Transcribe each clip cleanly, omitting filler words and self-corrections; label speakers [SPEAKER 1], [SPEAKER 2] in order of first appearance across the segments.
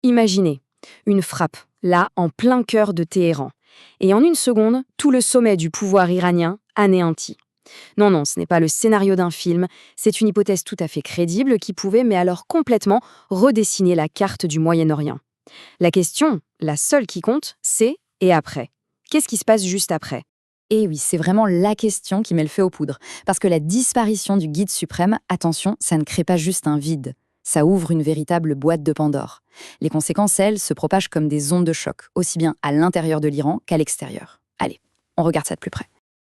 [SPEAKER 1] Imaginez, une frappe, là, en plein cœur de Téhéran. Et en une seconde, tout le sommet du pouvoir iranien anéanti. Non, non, ce n'est pas le scénario d'un film, c'est une hypothèse tout à fait crédible qui pouvait, mais alors complètement, redessiner la carte du Moyen-Orient. La question, la seule qui compte, c'est et après. Qu'est-ce qui se passe juste après?
[SPEAKER 2] Et oui, c'est vraiment la question qui met le feu aux poudres. Parce que la disparition du guide suprême, attention, ça ne crée pas juste un vide. Ça ouvre une véritable boîte de Pandore. Les conséquences, elles, se propagent comme des ondes de choc, aussi bien à l'intérieur de l'Iran qu'à l'extérieur. Allez, on regarde ça de plus près.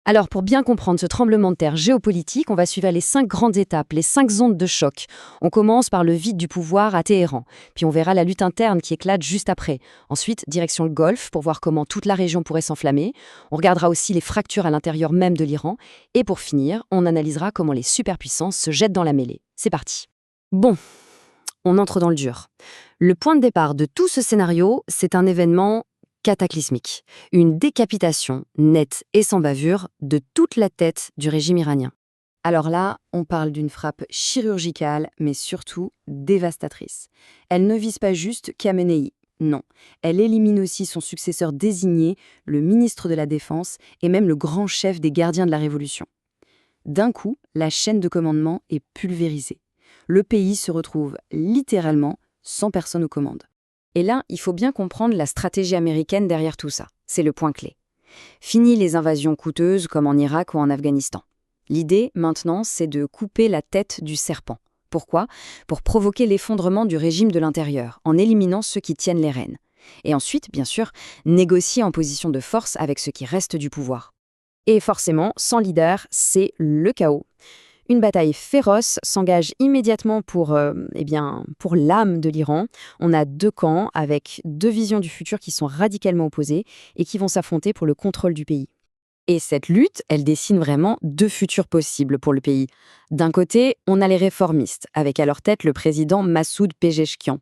[SPEAKER 1] Alors, pour bien comprendre ce tremblement de terre géopolitique, on va suivre les 5 grandes étapes, les 5 zones de choc. On commence par le vide du pouvoir à Téhéran, puis on verra la lutte interne qui éclate juste après. Ensuite, direction le Golfe pour voir comment toute la région pourrait s'enflammer. On regardera aussi les fractures à l'intérieur même de l'Iran. Et pour finir, on analysera comment les superpuissances se jettent dans la mêlée. C'est parti. Bon, on entre dans le dur. Le point de départ de tout ce scénario, c'est un événement cataclysmique, une décapitation nette et sans bavure de toute la tête du régime iranien. Alors là, on parle d'une frappe chirurgicale, mais surtout dévastatrice. Elle ne vise pas juste Khamenei, non. Elle élimine aussi son successeur désigné, le ministre de la Défense, et même le grand chef des gardiens de la Révolution. D'un coup, la chaîne de commandement est pulvérisée. Le pays se retrouve littéralement sans personne aux commandes. Et là, il faut bien comprendre la stratégie américaine derrière tout ça. C'est le point clé. Fini les invasions coûteuses comme en Irak ou en Afghanistan. L'idée, maintenant, c'est de couper la tête du serpent. Pourquoi? Pour provoquer l'effondrement du régime de l'intérieur, en éliminant ceux qui tiennent les rênes. Et ensuite, bien sûr, négocier en position de force avec ceux qui restent du pouvoir. Et forcément, sans leader, c'est le chaos. Une bataille féroce s'engage immédiatement pour l'âme de l'Iran. On a 2 camps avec 2 visions du futur qui sont radicalement opposées et qui vont s'affronter pour le contrôle du pays. Et cette lutte, elle dessine vraiment 2 futurs possibles pour le pays. D'un côté, on a les réformistes, avec à leur tête le président Massoud Pezeshkian.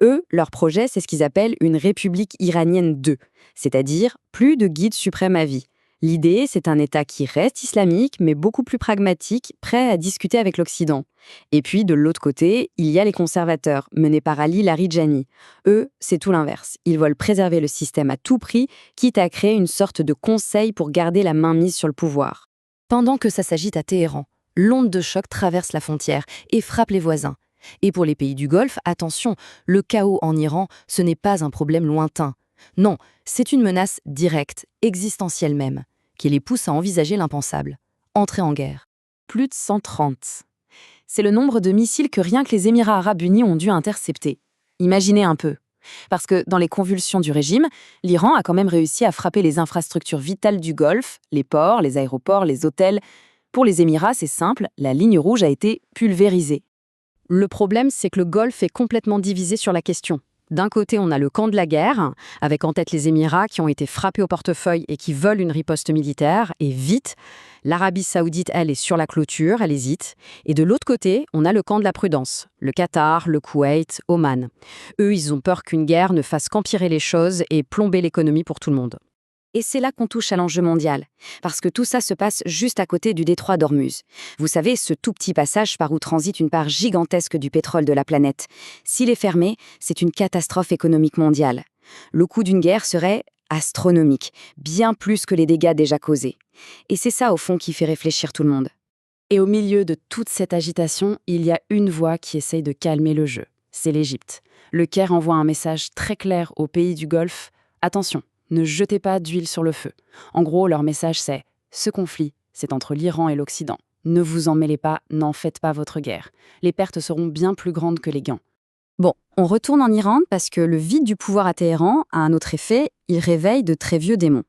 [SPEAKER 1] Eux, leur projet, c'est ce qu'ils appellent une république iranienne 2, c'est-à-dire plus de guide suprême à vie. L'idée, c'est un État qui reste islamique, mais beaucoup plus pragmatique, prêt à discuter avec l'Occident. Et puis, de l'autre côté, il y a les conservateurs, menés par Ali Larijani. Eux, c'est tout l'inverse. Ils veulent préserver le système à tout prix, quitte à créer une sorte de conseil pour garder la main mise sur le pouvoir. Pendant que ça s'agite à Téhéran, l'onde de choc traverse la frontière et frappe les voisins. Et pour les pays du Golfe, attention, le chaos en Iran, ce n'est pas un problème lointain. Non, c'est une menace directe, existentielle même, qui les pousse à envisager l'impensable. Entrer en guerre. Plus de 130. C'est le nombre de missiles que rien que les Émirats arabes unis ont dû intercepter. Imaginez un peu. Parce que dans les convulsions du régime, l'Iran a quand même réussi à frapper les infrastructures vitales du Golfe, les ports, les aéroports, les hôtels. Pour les Émirats, c'est simple, la ligne rouge a été pulvérisée. Le problème, c'est que le Golfe est complètement divisé sur la question. D'un côté, on a le camp de la guerre, avec en tête les Émirats qui ont été frappés au portefeuille et qui veulent une riposte militaire, et vite. L'Arabie saoudite, elle, est sur la clôture, elle hésite. Et de l'autre côté, on a le camp de la prudence, le Qatar, le Koweït, Oman. Eux, ils ont peur qu'une guerre ne fasse qu'empirer les choses et plomber l'économie pour tout le monde. Et c'est là qu'on touche à l'enjeu mondial, parce que tout ça se passe juste à côté du détroit d'Ormuz. Vous savez, ce tout petit passage par où transite une part gigantesque du pétrole de la planète. S'il est fermé, c'est une catastrophe économique mondiale. Le coût d'une guerre serait astronomique, bien plus que les dégâts déjà causés. Et c'est ça, au fond, qui fait réfléchir tout le monde. Et au milieu de toute cette agitation, il y a une voix qui essaye de calmer le jeu. C'est l'Égypte. Le Caire envoie un message très clair aux pays du Golfe. Attention, ne jetez pas d'huile sur le feu. En gros, leur message c'est « Ce conflit, c'est entre l'Iran et l'Occident. Ne vous en mêlez pas, n'en faites pas votre guerre. Les pertes seront bien plus grandes que les gains. » Bon, on retourne en Iran parce que le vide du pouvoir à Téhéran a un autre effet, il réveille de très vieux démons.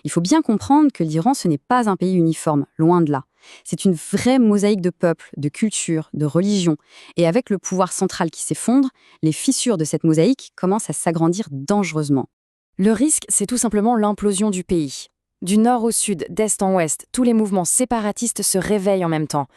[SPEAKER 1] Il faut bien comprendre que l'Iran, ce n'est pas un pays uniforme, loin de là. C'est une vraie mosaïque de peuples, de cultures, de religions. Et avec le pouvoir central qui s'effondre, les fissures de cette mosaïque commencent à s'agrandir dangereusement. Le risque, c'est tout simplement l'implosion du pays. Du nord au sud, d'est en ouest, tous les mouvements séparatistes se réveillent en même temps.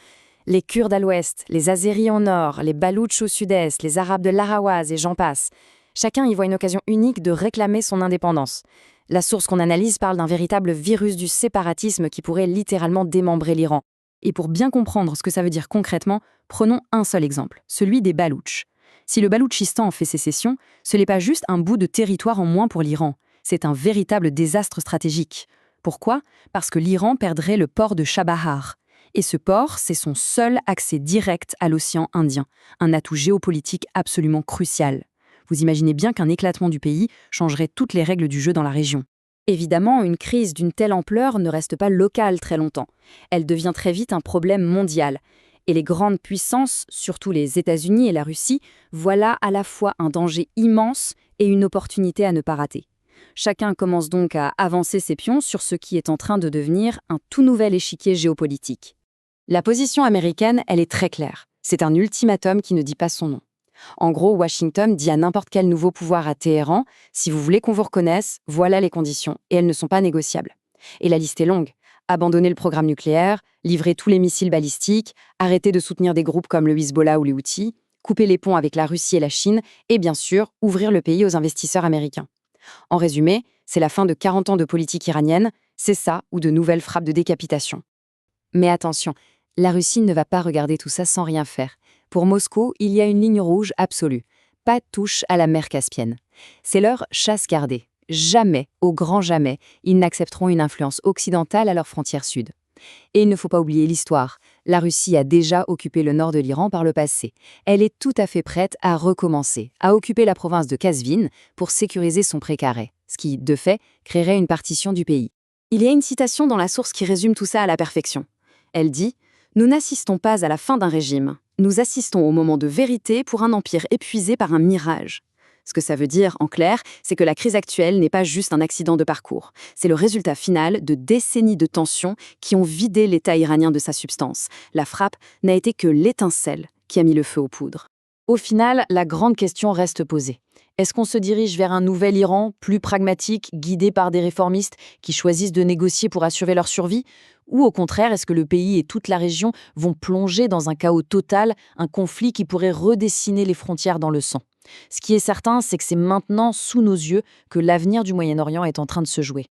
[SPEAKER 1] Les Kurdes à l'ouest, les Azéris au nord, les Baloutches au sud-est, les Arabes de l'Ahawaz et j'en passe. Chacun y voit une occasion unique de réclamer son indépendance. La source qu'on analyse parle d'un véritable virus du séparatisme qui pourrait littéralement démembrer l'Iran. Et pour bien comprendre ce que ça veut dire concrètement, prenons un seul exemple, celui des Baloutches.
[SPEAKER 2] Si le Baloutchistan fait sécession, ce n'est pas juste un bout de territoire en moins pour l'Iran, c'est un véritable désastre stratégique. Pourquoi? Parce que l'Iran perdrait le port de Chabahar. Et ce port, c'est son seul accès direct à l'océan Indien, un atout géopolitique absolument crucial. Vous imaginez bien qu'un éclatement du pays changerait toutes les règles du jeu dans la région. Évidemment, une crise d'une telle ampleur ne reste pas locale très longtemps. Elle devient très vite un problème mondial. Et les grandes puissances, surtout les États-Unis et la Russie, voilà à la fois un danger immense et une opportunité à ne pas rater. Chacun commence donc à avancer ses pions sur ce qui est en train de devenir un tout nouvel échiquier géopolitique. La position américaine, elle est très claire. C'est un ultimatum qui ne dit pas son nom. En gros, Washington dit à n'importe quel nouveau pouvoir à Téhéran, si vous voulez qu'on vous reconnaisse, voilà les conditions, et elles ne sont pas négociables. Et la liste est longue. Abandonner le programme nucléaire, livrer tous les missiles balistiques, arrêter de soutenir des groupes comme le Hezbollah ou les Houthis, couper les ponts avec la Russie et la Chine, et bien sûr, ouvrir le pays aux investisseurs américains. En résumé, c'est la fin de 40 ans de politique iranienne, c'est ça ou de nouvelles frappes de décapitation. Mais attention, la Russie ne va pas regarder tout ça sans rien faire. Pour Moscou, il y a une ligne rouge absolue. Pas de touche à la mer Caspienne. C'est leur chasse gardée. Jamais, au grand jamais, ils n'accepteront une influence occidentale à leur frontière sud. Et il ne faut pas oublier l'histoire. La Russie a déjà occupé le nord de l'Iran par le passé. Elle est tout à fait prête à recommencer, à occuper la province de Kazvin pour sécuriser son précaré, ce qui, de fait, créerait une partition du pays. Il y a une citation dans la source qui résume tout ça à la perfection. Elle dit « Nous n'assistons pas à la fin d'un régime. Nous assistons au moment de vérité pour un empire épuisé par un mirage. » Ce que ça veut dire, en clair, c'est que la crise actuelle n'est pas juste un accident de parcours. C'est le résultat final de décennies de tensions qui ont vidé l'État iranien de sa substance. La frappe n'a été que l'étincelle qui a mis le feu aux poudres. Au final, la grande question reste posée. Est-ce qu'on se dirige vers un nouvel Iran, plus pragmatique, guidé par des réformistes qui choisissent de négocier pour assurer leur survie? Ou au contraire, est-ce que le pays et toute la région vont plonger dans un chaos total, un conflit qui pourrait redessiner les frontières dans le sang? Ce qui est certain, c'est que c'est maintenant sous nos yeux que l'avenir du Moyen-Orient est en train de se jouer.